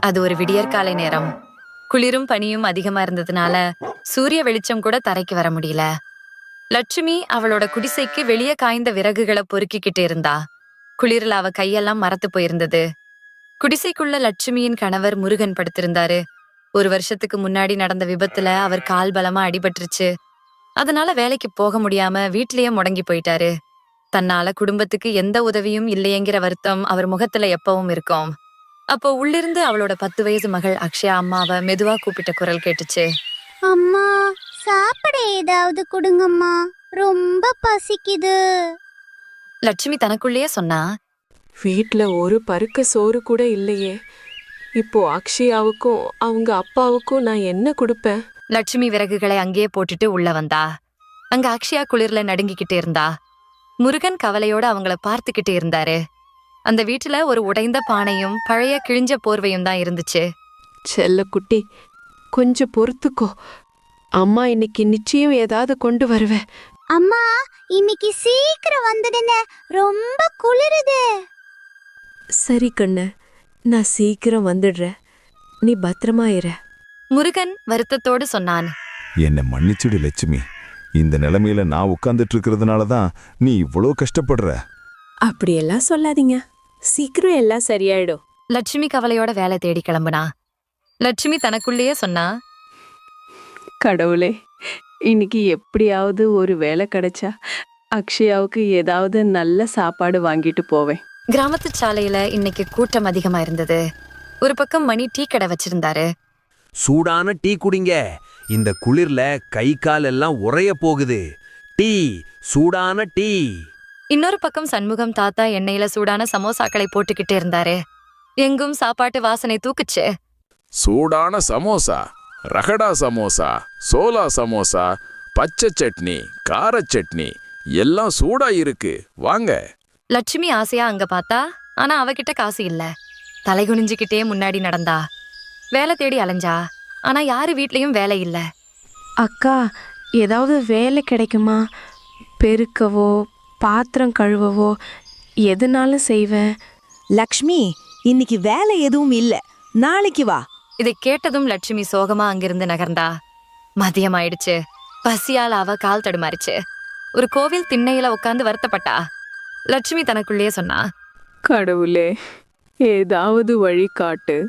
அது ஒரு விடியற்காலை நேரம். குளிரும் பனியும் அதிகமா இருந்ததுனால சூரிய வெளிச்சம் கூட தரைக்கு வர முடியல. லட்சுமி அவளோட குடிசைக்கு வெளியே காய்ந்த விறகுகளை பொறுக்கிக்கிட்டு இருந்தா. குளிரில் அவ கையெல்லாம் மரத்து போயிருந்தது. குடிசைக்குள்ள லட்சுமியின் கணவர் முருகன் படுத்திருந்தாரு. 1 வருஷத்துக்கு முன்னாடி நடந்த விபத்துல அவர் கால் பலமா அடிபட்டுருச்சு. அதனால வேலைக்கு போக முடியாம வீட்லயே முடங்கி போயிட்டாரு. தன்னால குடும்பத்துக்கு எந்த உதவியும் இல்லையேங்கிற வருத்தம் அவர் முகத்துல எப்பவும் இருக்கும். அப்போ உள்ளிருந்து அவளோட 10 வயசு மகள் அக்ஷயா அம்மாவை மெதுவா கூப்பிட்ட குரல் கேட்டுச்சு. அம்மா, சாப்பிட ஏதாவது கொடுங்கம்மா, ரொம்ப பசிக்குது. லட்சுமி தனக்குள்ளேயே சொன்னா, வீட்ல ஒரு பருக்க சோறு கூட இல்லையே. இப்போ அக்ஷயாவுக்கும் அவங்க அப்பாவுக்கும் நான் என்ன கொடுப்பேன்? லட்சுமி விறகுகளை அங்கேயே போட்டுட்டு உள்ள வந்தா. அங்க அக்ஷயா குளிர்ல நடுங்கிக்கிட்டு இருந்தா. முருகன் கவலையோட அவங்கள பார்த்துக்கிட்டு இருந்தாரு. அந்த வீட்டுல ஒரு உடைந்த பானையும் பழைய கிழிஞ்ச போர்வையும் தான் இருந்துச்சு. செல்ல குட்டி, கொஞ்சம் பொறுத்துக்கோ. அம்மா இன்னைக்கு நிச்சயம் ஏதாவது கொண்டு வருவேன். அம்மா, இன்னைக்கு சீக்கிரம் வந்துடுங்க, ரொம்ப குளிருது. சரி கண்ணு, நான் சீக்கிரம் வந்துடுறேன். நீ பத்திரமா இரு. முருகன் வருத்தத்தோடு சொன்னான். என்னை மன்னிச்சுடு லட்சுமி. இந்த நிலைமையில நான் உட்கார்ந்துட்டு இருக்கிறதுனால தான் நீ இவ்வளோ கஷ்டப்படுற. அப்படியெல்லாம் சொல்லாதீங்க, சீக்கிரம் எல்லாம் சரியாயிடும். லட்சுமி கவலையோட வேலை தேடி கிளம்புனா. லட்சுமி தனக்குள்ளேயே சொன்னா, கடவுளே, இன்னைக்கு எப்படியாவது ஒரு வேலை கிடைச்சா அக்ஷயாவுக்கு ஏதாவது நல்ல சாப்பாடு வாங்கிட்டு போவேன். கிராமத்து சாலையில இன்னைக்கு கூட்டம் அதிகமா இருந்தது. ஒரு பக்கம் மணி டீ கடை வச்சிருந்தாரு. சூடான டீ குடிங்க, இந்த குளிர்ல கை கால் எல்லாம் உறைய போகுது. டீ, சூடான டீ. இன்னொரு பக்கம் சண்முகம் தாத்தா எண்ணெயில சூடான சமோசாக்களை போட்டுக்கிட்டு இருந்தாரு. எங்கும் சாப்பாட்டு வாசனை தூக்குச்சு. சூடான சமோசா, ரகடா சமோசா, சோலா சமோசா, பச்சை சட்னி, கார சட்னி எல்லாம் சூடா இருக்கு, வாங்க. லட்சுமி ஆசையா அங்க பார்த்தா, ஆனா அவகிட்ட காசு இல்ல. தலை குனிஞ்சுக்கிட்டே முன்னாடி நடந்தா. வேலை தேடி அலைஞ்சா, ஆனா யாரு வீட்லயும் வேலை இல்ல. அக்கா, ஏதாவது வேலை கிடைக்குமா? பெருக்கவோ பாத்திரம் கழுவவோ எதுனாலும் செய்வேன். லக்ஷ்மி, இன்னைக்கு வேலை எதுவும் இல்ல, நாளைக்கு வா. இதை கேட்டதும் லட்சுமி சோகமா அங்கிருந்து நகர்ந்தா. மதியம் ஆயிடுச்சு. பசியால் அவ கால் தடுமாறிச்சு. ஒரு கோவில் திண்ணையில உட்காந்து வருத்தப்பட்டா. லட்சுமி தனக்குள்ளேயே சொன்னா, கடவுளே, ஏதாவது வழி காட்டு.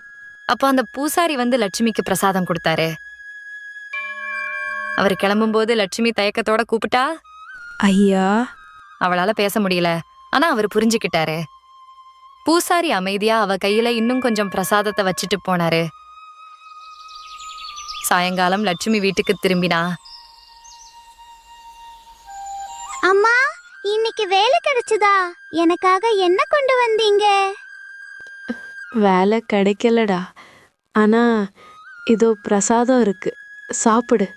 அப்போ அந்த பூசாரி வந்து லட்சுமிக்கு பிரசாதம் கொடுத்தாரு. அவர் கிளம்பும்போது லட்சுமி தயக்கத்தோட கூப்பிட்டா. ஐயா. அவளால பேச முடியல, ஆனா அவர் புரிஞ்சுக்கிட்டாரு. பூசாரி அமைதியா அவ கையில இன்னும் கொஞ்சம் பிரசாதத்தை வச்சுட்டு போனாரு. சாயங்காலம் லட்சுமி வீட்டுக்கு திரும்பினா. அம்மா, இன்னைக்கு வேலை கிடைச்சதா? எனக்காக என்ன கொண்டு வந்தீங்க? வேலை கிடைக்கலடா, ஆனா இதோ பிரசாதம் இருக்கு, சாப்பிடு.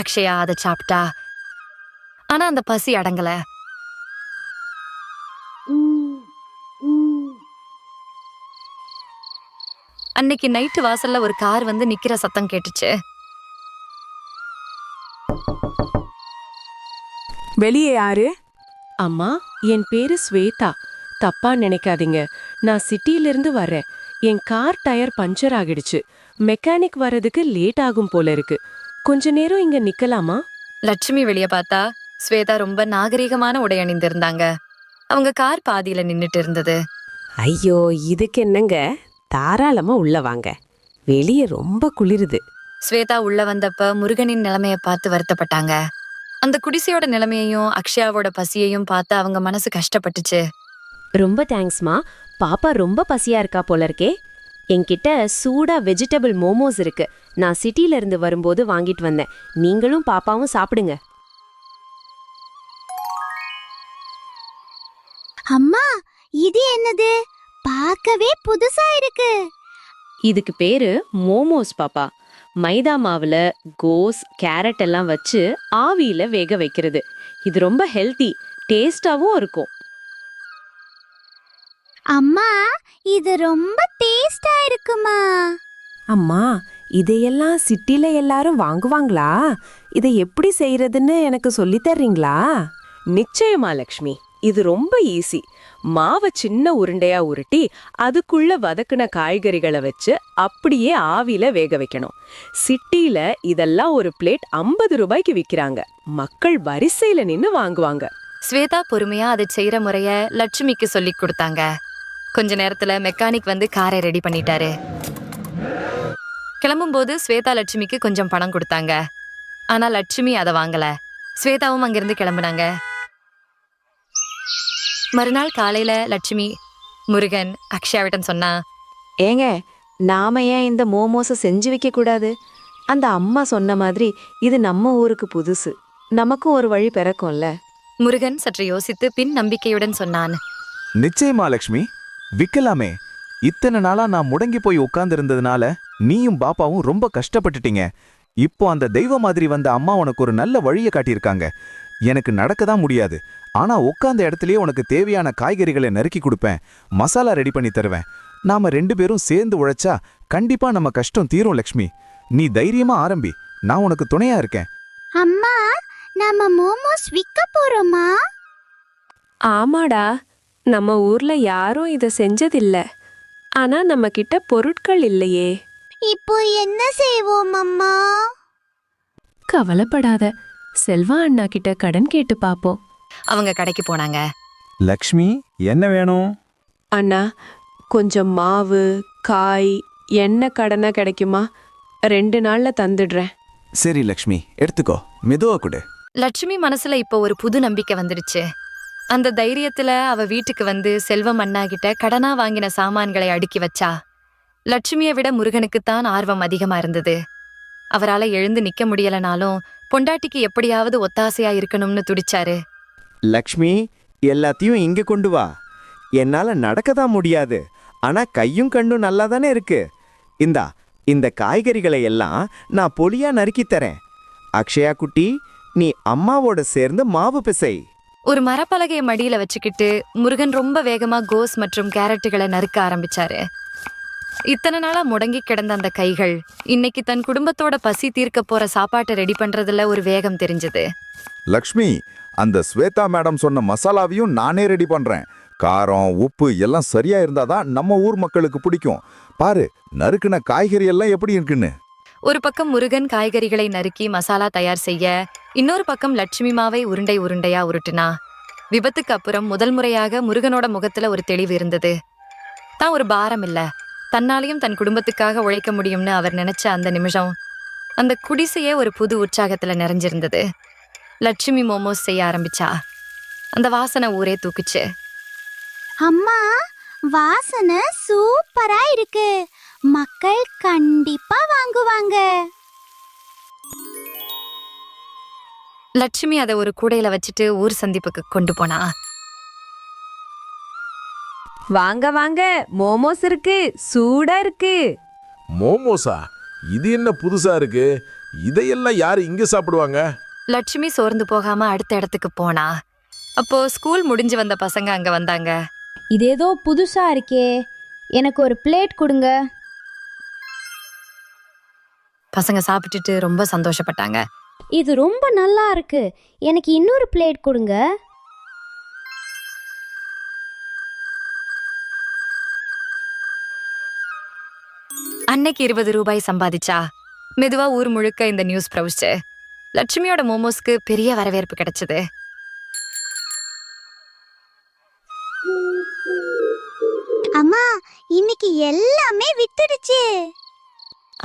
அக்ஷயா அதை சாப்பிட்டா. ஆனா அந்த பசி அடங்கல. அன்னைக்கு நைட்டு வாசல்ல ஒரு கார் வந்து நிக்கிற சத்தம் கேட்டுச்சு. வெளியே யாரு? அம்மா, என் பேரு ஸ்வேதா. தப்பா நினைக்காதீங்க, நான் சிட்டியிலிருந்து வரேன். என் கார் டயர் பஞ்சர் ஆகிடுச்சு. மெக்கானிக் வர்றதுக்கு லேட் ஆகும் போல இருக்கு. கொஞ்ச நேரம் இங்க நிக்கலாமா? லட்சுமி வெளிய பார்த்தா. ஸ்வேதா ரொம்ப நாகரீகமான உடை அணிந்திருந்தாங்க. அவங்க கார் பாதியில நின்னுட்டு இருந்தது. ஐயோ, இதுக்கு என்னங்க, தாராளமா உள்ள வாங்க, வெளியே ரொம்ப குளிருது. ஸ்வேதா உள்ள வந்தப்ப முருகனின் நிலைமைய பார்த்து வருத்தப்பட்டாங்க. அந்த குடிசையோட நிலைமையையும் அக்ஷயாவோட பசியையும் பார்த்து அவங்க மனசு கஷ்டப்பட்டுச்சு. ரொம்ப தேங்க்ஸ்மா, பாப்பா ரொம்ப பசியா இருக்கா போல இருக்கே. என்கிட்ட சூடா வெஜிடபிள் மோமோஸ் இருக்கு, நான் சிட்டில இருந்து வரும்போது வாங்கிட்டு வந்தேன். நீங்களும் பாப்பாவும் சாப்பிடுங்க. அம்மா, இது என்னது? பார்க்கவே புதுசா இருக்கு. இதுக்கு பேரு மோமோஸ் பாப்பா. மைதா மாவுல கோஸ், கேரட் எல்லாம் வச்சு ஆவியில வேக வைக்கிறது. இது ரொம்ப ஹெல்தி, டேஸ்டாவும் இருக்கும். அம்மா, இது ரொம்ப டேஸ்டா இருக்குமா? அம்மா, இதையெல்லாம் சிட்டில எல்லாரும் வாங்குவாங்களா? இதை எப்படி செய்யறதுன்னு எனக்கு சொல்லி தர்றீங்களா? நிச்சயமா லக்ஷ்மி, இது ரொம்ப ஈஸி. மாவை சின்ன உருண்டையா உருட்டி அதுக்குள்ள வதக்குன காய்கறிகளை வச்சு அப்படியே ஆவியில வேக வைக்கணும். சிட்டில இதெல்லாம் ஒரு பிளேட் 50 ரூபாய்க்கு விக்கிறாங்க. மக்கள் வரிசையில நின்னு வாங்குவாங்க. ஸ்வேதா பொறுமையா அதை செய்யற முறைய லட்சுமிக்கு சொல்லி கொடுத்தாங்க. கொஞ்ச நேரத்துல மெக்கானிக் வந்து காரை ரெடி பண்ணிட்டாரு. கிளம்பும்போது ஸ்வேதா லட்சுமிக்கு கொஞ்சம் பணம் கொடுத்தாங்க. ஆனா லட்சுமி அதை வாங்கல. ஸ்வேதாவும் அங்கிருந்து கிளம்புனாங்க. மறுநாள் காலையில லட்சுமி முருகன் அக்ஷயாவிடம் சொன்னா, ஏங்க, நாம ஏன் இந்த மோமோஸை செஞ்சு வைக்க கூடாது? அந்த அம்மா சொன்ன மாதிரி இது நம்ம ஊருக்கு புதுசு, நமக்கும் ஒரு வழி பிறக்கும்ல. முருகன் சற்று யோசித்து பின் நம்பிக்கையுடன் சொன்னான், நிச்சயமா லக்ஷ்மி, விக்கலாமே. இத்தனை நாளா நான் முடங்கி போய் உட்கார்ந்து இருந்ததுனால நீயும் பாப்பாவும் ரொம்ப கஷ்டப்பட்டுட்டீங்க. இப்போ அந்த தெய்வ மாதிரி வந்த அம்மா உனக்கு ஒரு நல்ல வழியை காட்டியிருக்காங்க. எனக்கு நடக்கதான் முடியாது, ஆனா உட்கார்ந்த இடத்துலயே உனக்கு தேவையான காய்கறிகளை நறுக்கி கொடுப்பேன், மசாலா ரெடி பண்ணி தருவேன். நாம 2 பேரும் சேர்ந்து உழைச்சா கண்டிப்பா நம்ம கஷ்டம் தீரும் லக்ஷ்மி. நீ தைரியமா ஆரம்பி, நான் உனக்கு துணையா இருக்கேன். அம்மா, நாம மோமோஸ் விற்க போறோமா? ஆமாடா, நம்ம ஊர்ல யாரும் இத செஞ்சதில்ல. ஆனா நம்ம கிட்ட பொருட்கள் இல்லையே. இப்போ என்ன செய்வோம் அம்மா? கவலைப்படாத, செல்வா அண்ணா கிட்ட கடன் கேட்டு பாப்போம். அவங்க கடைக்கு போனாங்க. லக்ஷ்மி, என்ன வேணும்? அண்ணா, கொஞ்சம் மாவு, காய், எண்ணெய் கடனா கிடைக்குமா? 2 நாள்ல தந்துடுறேன். சரி லக்ஷ்மி, எடுத்துக்கோ, மெதுவா கொடு. லட்சுமி மனசுல இப்போ ஒரு புது நம்பிக்கை வந்துடுச்சு. அந்த தைரியத்துல அவ வீட்டுக்கு வந்து செல்வம் அண்ணா கிட்ட கடனா வாங்கின சாமான்களை அடுக்கி வச்சா. லட்சுமியை விட முருகனுக்குத்தான் ஆர்வம் அதிகமா இருந்தது. அவரால எழுந்து நிக்க முடியலனாலும் பொண்டாட்டிக்கு எப்படியாவது ஒத்தாசையா இருக்கணும்னு துடிச்சாரு. லக்ஷ்மி, எல்லாத்தையும் இங்க கொண்டு வா. என்னால நடக்கதான் முடியாது, ஆனா கையும் கண்ணும் நல்லா தானே இருக்கு. இந்த காய்கறிகளை எல்லாம் நான் பொலியா நறுக்கித் தரேன். அக்ஷயா குட்டி, நீ அம்மாவோட சேர்ந்து மாவு பிசை. ஒரு மரப்பலகையை மடியில வச்சுக்கிட்டு முருகன் ரொம்ப வேகமா கோஸ் மற்றும் கேரட்டுகளை நறுக்க ஆரம்பிச்சாரு. இத்தனை நாளா முடங்கி கிடந்த அந்த கைகள் இன்னைக்கு தன் குடும்பத்தோட பசி தீர்க்க போற சாப்பாட்டை ரெடி பண்றதுல ஒரு வேகம் தெரிஞ்சது. லக்ஷ்மி, அந்த ஸ்வேதா மேடம் சொன்ன மசாலாவையும் நானே ரெடி பண்றேன். காரம், உப்பு எல்லாம் சரியா இருந்தாதான் நம்ம ஊர் மக்களுக்கு பிடிக்கும். பாரு, நறுக்குன காய்கறி எல்லாம் எப்படி இருக்குன்னு. ஒரு பக்கம் முருகன் காய்கறிகளை நறுக்கி மசாலா தயார் செய்ய, இன்னொரு பக்கம் லட்சுமி மாவை உருண்டை உருண்டையா உருட்டுனா. விபத்துக்கு அப்புறம் முதல் முறையாக முருகனோட முகத்துல ஒரு தெளிவு இருந்தது. தான் ஒரு பாரம் இல்ல, தன்னாலையும் தன் குடும்பத்துக்காக உழைக்க முடியும்னு அவர் நினைச்ச அந்த நிமிஷம் அந்த குடிசையே ஒரு புது உற்சாகத்துல நிறைஞ்சிருந்தது. லட்சுமி மோமோஸ் செய்ய ஆரம்பிச்சா. அந்த வாசனை ஊரே தூக்குச்சு. அம்மா, வாசனை சூப்பரா இருக்கு. மக்கள் கண்டிப்பா வாங்குவாங்க. லட்சுமி அதை ஒரு கூடையில வச்சுட்டு ஊர் சந்திப்புக்கு கொண்டு போனா. வாங்க வாங்க, மோமோஸ் இருக்கு, சூடா இருக்கு. மோமோஸா? இது என்ன புதுசா இருக்கு? இதையெல்லாம் யாரு இங்க சாப்பிடுவாங்க? லட்சுமி சோர்ந்து போகாம அடுத்த இடத்துக்கு போனா. அப்போ ஸ்கூல் முடிஞ்சு வந்த பசங்க அங்க வந்தாங்க. இது ஏதோ புதுசா இருக்கே, எனக்கு ஒரு பிளேட் கொடுங்க. பசங்க சாப்பிட்டுட்டு ரொம்ப சந்தோஷப்பட்டாங்க. இது ரொம்ப நல்லா இருக்கு, எனக்கு இன்னொரு பிளேட் கொடுங்க. அன்னைக்கு 20 ரூபாய் சம்பாதிச்சா. மெதுவா ஊர் முழுக்க இந்த நியூஸ் பிரவுச்சு. லட்சுமியோட மோமோஸ்க்கு பெரிய வரவேற்பு கிடைச்சது. அம்மா, இன்னைக்கு எல்லாமே வித்துடுச்சு.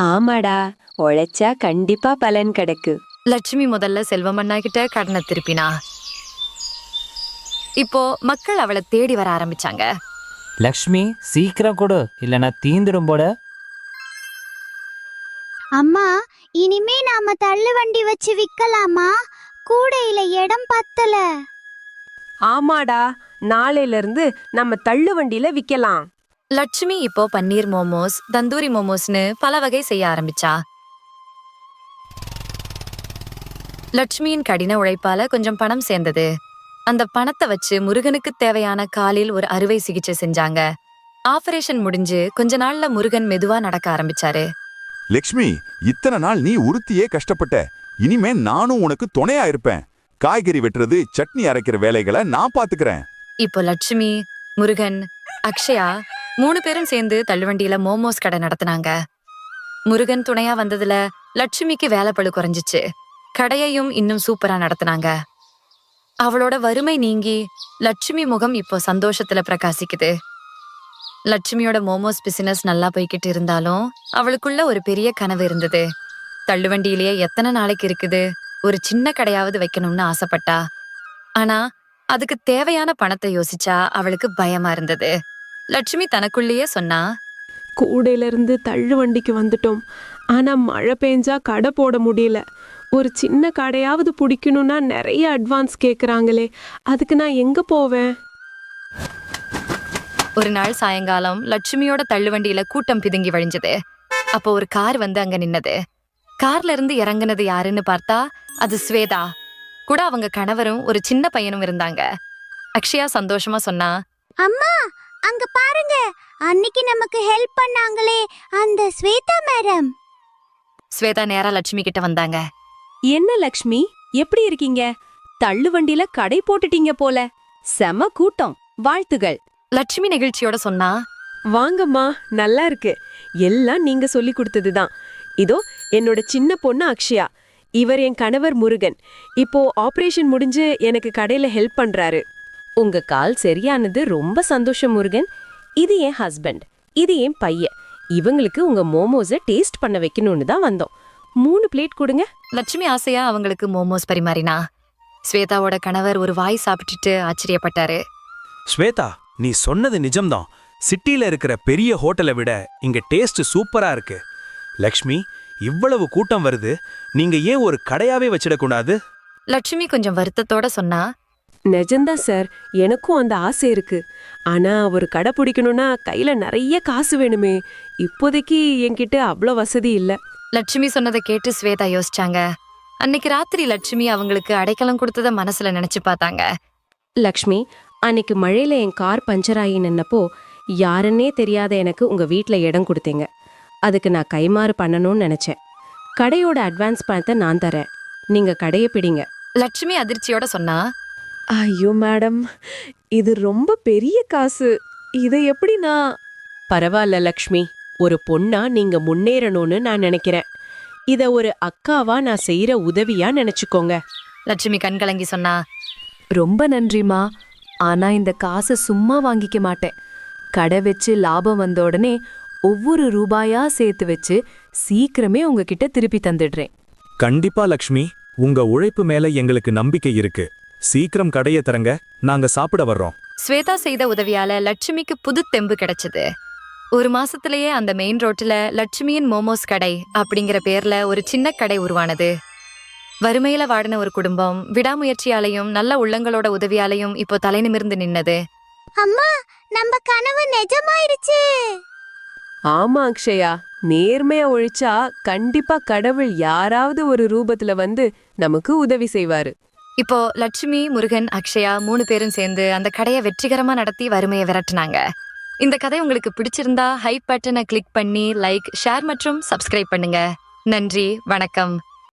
ஆமாடா, உழைச்சா கண்டிப்பா பலன் கிடைக்கு. லட்சுமி முதல்ல செல்வமண்ணா கிட்ட கடனை திருப்பினா. இப்போ மக்கள் அவளை தேடி வர ஆரம்பிச்சாங்க. லக்ஷ்மி, சீக்கிரம் கொடு, இல்லைன்னா தீந்துடும் போட. அம்மா, இனிமே நாம தள்ளு வண்டி வச்சு விக்கலாமா? கூடையில இடம் பத்தல. ஆமாடா, நாளையில இருந்து நம்ம தள்ளு வண்டியில விக்கலாம். லட்சுமி இப்போ பன்னீர் மோமோஸ், தந்தூரி மோமோஸ்னு பல வகை செய்ய ஆரம்பிச்சா. லட்சுமியின் கடின உழைப்பால கொஞ்சம் பணம் சேர்ந்தது. அந்த பணத்தை வச்சு முருகனுக்கு தேவையான காலில் ஒரு அறுவை சிகிச்சை செஞ்சாங்க. ஆபரேஷன் முடிஞ்சு கொஞ்ச நாள்ல முருகன் மெதுவா நடக்க ஆரம்பிச்சாரு. லக்ஷ்மி, இத்தனை நாள் நீ உறுத்தியே கஷ்டப்பட்ட. இனிமே நானும் உனக்கு துணையா இருப்பேன். காய்கறி வெட்டுறது, சட்னி அரைக்கிற வேலைகளை நான் பாத்துக்கிறேன். இப்போ லட்சுமி, முருகன், அக்ஷயா 3 பேரும் சேர்ந்து தள்ளுவண்டியில மோமோஸ் கடை நடத்தினாங்க. முருகன் துணையா வந்ததுல லட்சுமிக்கு வேலைப்பளு குறைஞ்சிச்சு. கடையையும் இன்னும் சூப்பரா நடத்தினாங்க. அவளோட வறுமை நீங்கி லட்சுமி முகம் இப்போ சந்தோஷத்துல பிரகாசிக்குது. லட்சுமியோட மோமோஸ் பிசினஸ் நல்லா போய்கிட்டு இருந்தாலும் அவளுக்குள்ள ஒரு பெரிய கனவு இருந்தது. தள்ளுவண்டியிலேயே எத்தனை நாளைக்கு இருக்குது, ஒரு சின்ன கடையாவது வைக்கணும்னு ஆசைப்பட்டா. ஆனா அதுக்கு தேவையான பணத்தை யோசிச்சா அவளுக்கு பயமா இருந்தது. லட்சுமி தனக்குள்ளேயே சொன்னா, கூடையில இருந்து தள்ளு வண்டிக்கு வந்துட்டோம். ஆனா மழை பெஞ்சா கடை போட முடியல. ஒரு சின்ன கடையாவது பிடிக்கணும்னா நிறைய அட்வான்ஸ் கேக்குறாங்களே, அதுக்கு நான் எங்க போவேன்? ஒரு நாள் சாயங்காலம் லட்சுமியோட தள்ளுவண்டியில கூட்டம் பிதுங்கி வழிஞ்சது. அப்போ ஒரு கார் வந்து அங்க நின்னது. கார்ல இருந்து இறங்குனது யாருன்னு பார்த்தா அது ஸ்வேதா. கூட அவங்க கணவரும் ஒரு சின்ன பையனும் இருந்தாங்க. அக்ஷயா சந்தோஷமா சொன்னா, அம்மா அங்க பாருங்க, அன்னைக்கு நமக்கு ஹெல்ப் பண்ணாங்களே அந்த ஸ்வேதா மேடம். ஸ்வேதா நேரா லட்சுமி கிட்ட வந்தாங்க. என்ன லக்ஷ்மி, எப்படி இருக்கீங்க? தள்ளு வண்டியில கடை போட்டுட்டீங்க போல. செம கூட்டம், வாழ்த்துகள். லட்சுமி நெகிழ்ச்சியோட சொன்னா, வாங்கம்மா, நல்லா இருக்கு. எல்லாம் நீங்க சொல்லி கொடுத்ததுதான். இதோ என்னோட சின்ன பொண்ணு அக்ஷயா, இவர் என் கணவர் முருகன். இப்போ ஆபரேஷன் முடிஞ்சு எனக்கு கடையில ஹெல்ப் பண்றாரு. உங்க கால் சரியானது ரொம்ப சந்தோஷம் முருகன். இது என் ஹஸ்பண்ட், இது என் பையன். இவங்களுக்கு உங்க மோமோஸை டேஸ்ட் பண்ண வைக்கணும்னு தான் வந்தோம். 3 பிளேட் கொடுங்க. லட்சுமி ஆசையா அவங்களுக்கு மோமோஸ் பரிமாறினா. ஸ்வேதாவோட கணவர் ஒரு வாய் சாப்பிட்டுட்டு ஆச்சரியப்பட்டாரு. ஸ்வேதா, நீ சொன்னது நிஜம்தான். சிட்டில இருக்கிற பெரிய ஹோட்டலை விட இங்க டேஸ்ட் சூப்பரா இருக்கு. லக்ஷ்மி, இவ்வளவு கூட்டம் வருது, நீங்க ஏன் ஒரு கடையாவே வச்சிடக்கூடாது? லட்சுமி கொஞ்சம் வருத்தத்தோட சொன்னா, நிஜம்தான் சார், எனக்கும் அந்த ஆசை இருக்கு. ஆனா ஒரு கடை பிடிக்கணும்னா கையில நிறைய காசு வேணுமே. இப்போதைக்கு என்கிட்ட அவ்வளோ வசதி இல்ல. லட்சுமி சொன்னதை கேட்டு ஸ்வேதா யோசிச்சாங்க. அன்னைக்கு ராத்திரி லட்சுமி அவங்களுக்கு அடைக்கலம் கொடுத்தத மனசுல நினைச்சு பார்த்தாங்க. லக்ஷ்மி, அன்னைக்கு மழையில என் கார் பஞ்சர் ஆகி நின்னப்போ யாருன்னே தெரியாத எனக்கு உங்க வீட்ல இடம் கொடுத்தீங்க. அதுக்கு நான் கைமாறு பண்ணணும்னு நினைச்சேன். கடையோட அட்வான்ஸ் பணத்தை நான் தரேன், நீங்க கடையை பிடிங்க. லட்சுமி அதிர்ச்சியோட சொன்னா, ஐயோ மேடம், இது ரொம்ப பெரிய காசு. இதை எப்படி நான்... பரவாயில்ல லக்ஷ்மி, ஒரு பொண்ணா நீங்க முன்னேறணும்னு நான் நினைக்கிறேன். இத ஒரு அக்காவா நான் செய்யற உதவியா நினைச்சுக்கோங்க. லட்சுமி கண்கலங்கி சொன்னா, ரொம்ப நன்றிமா. ஆனா இந்த காசை சும்மா வாங்கிக்க மாட்டேன். கடை வச்சு லாபம் வந்த உடனே ஒவ்வொரு ரூபாயா சேர்த்து வச்சு சீக்கிரமே உங்ககிட்ட திருப்பி தந்துடுறேன். கண்டிப்பா லக்ஷ்மி, உங்க உழைப்பு மேல எங்களுக்கு நம்பிக்கை இருக்கு. சீக்கிரம் கடையை தரங்க, நாங்க சாப்பிட வர்றோம். ஸ்வேதா செய்த உதவியால லட்சுமிக்கு புது தெம்பு கிடைச்சது. 1 மாசத்திலேயே அந்த மெயின் ரோட்ல லட்சுமியின் மோமோஸ் கடை அப்படிங்கிற பேர்ல ஒரு சின்ன கடை உருவானது. வறுமையில வாடின ஒரு குடும்பம் விடாமுயற்சியாலையும் நல்ல உள்ளங்களோட உதவியாலையும் இப்போ தலை நிமிர்ந்து நின்னது. அம்மா, நம்ம கனவு நிஜமாயிருச்சு. ஆமா அக்ஷயா, நேர்மையா ஒழிச்சா கண்டிப்பா கடவுள் யாராவது ஒரு ரூபத்துல வந்து நமக்கு உதவி செய்வாரு. இப்போ லட்சுமி, முருகன், அக்ஷயா 3 பேரும் சேர்ந்து அந்த கடையை வெற்றிகரமா நடத்தி வறுமையை விரட்டுனாங்க. இந்த கதை உங்களுக்கு பிடிச்சிருந்தா ஹைப் பட்டனை கிளிக் பண்ணி லைக், ஷேர் மற்றும் சப்ஸ்கிரைப் பண்ணுங்க. நன்றி, வணக்கம்.